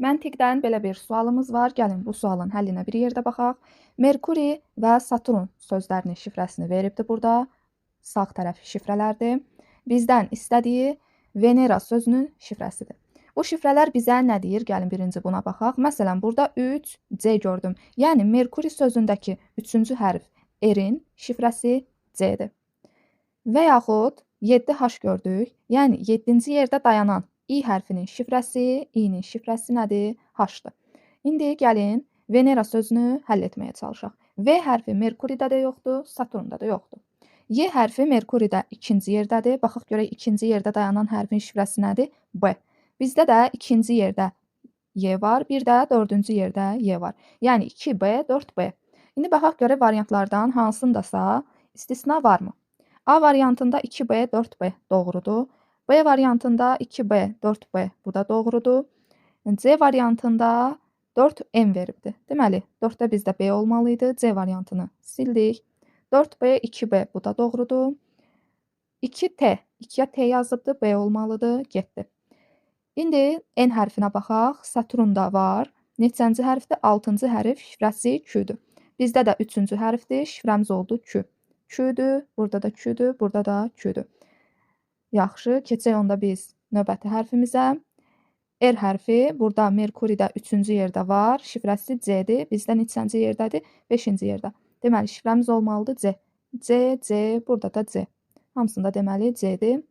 Məntiqdən belə bir sualımız var. Gəlin bu sualın həllinə bir yerdə baxaq. Merkuri və Saturn sözlərinin şifrəsini veribdi burada. Sağ tərəf şifrələrdir. Bizdən istədiyi Venera sözünün şifrəsidir. Bu şifrələr bizə nə deyir? Gəlin birinci buna baxaq. Məsələn, burada 3C gördüm. Yəni Merkuri sözündəki 3-cü hərf R-in şifrəsi C-dir. Və yaxud 7H gördük. Yəni 7-ci yerdə dayanan İ hərfinin şifrəsi, İ-nin şifrəsi nədir? H-dır. İndi gəlin Venera sözünü həll etməyə çalışaq. V hərfi Merkuridə də yoxdur, Saturnda da yoxdur. Y hərfi Merkuridə ikinci yerdədir. Baxaq görək ikinci yerdə dayanan hərfin şifrəsi nədir? B. Bizdə də ikinci yerdə Y var, bir də dördüncü yerdə Y var. Yəni 2B, 4B. İndi baxaq görək variantlardan hansındasa istisna varmı? A variantında 2B, 4B doğrudur. B variantında 2B, 4B bu da doğrudur. C variantında 4M veribdir. Deməli, 4-də bizdə B olmalıydı. C variantını sildik. 4B, 2B bu da doğrudur. 2T, 2-yə T yazıbdır, B olmalıdır, getdi. İndi N hərfinə baxaq. Saturnda var. Neçənci hərfdir? 6-cı hərf, şifrəsi Q-dür. Bizdə də 3-cü hərfdir, şifrəmiz oldu Q. Q-dür, burada da Q-dür, burada da Q-dür. Yaxşı, keçək onda biz növbəti hərfimizə. R hərfi burada Merkuridə 3-cü yerdə var. Şifrəsi C-dir. Bizdə neçənci yerdədir? 5-ci yerdə. Deməli, şifrəmiz olmalıdır C. C, C, burada da C. Hamısında deməli C-dir.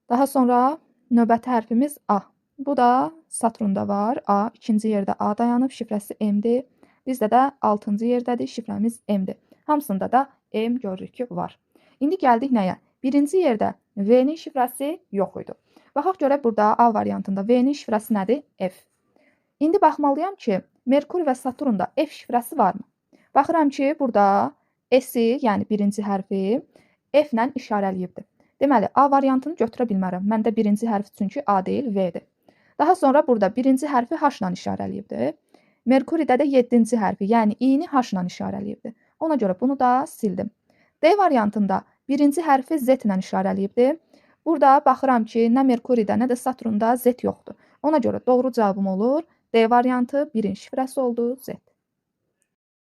Daha sonra növbəti hərfimiz A. Bu da Saturnda var. A, ikinci yerdə A dayanıb. Şifrəsi M-dir. Bizdə də 6-cı yerdədir. Şifrəmiz M-dir. Hamısında da M görürük ki, var. İndi gəldik nəyə? Birinci yerdə V-nin şifrəsi yox idi. Baxaq görək burada A variantında V-nin şifrəsi nədir? F. İndi baxmalıyam ki, Merkuri və Saturnda F şifrəsi varmı? Baxıram ki, burada S-i, yəni birinci hərfi F-lə işarələyibdir. Deməli, A variantını götürə bilmərəm. Məndə birinci hərf çünki A deyil, V-dir. Daha sonra burada birinci hərfi H-la işarələyibdir. Merkuridə də 7-ci hərfi, yəni I-ni H-la işarələyibdir. Ona görə bunu da sildim. D variantında birinci hərfi Z-lə işarələyibdir. Burada baxıram ki, nə Merkuridə, nə də Saturnda Z yoxdur. Ona görə doğru cavabım olur D variantı, 1-in şifrəsi oldu Z.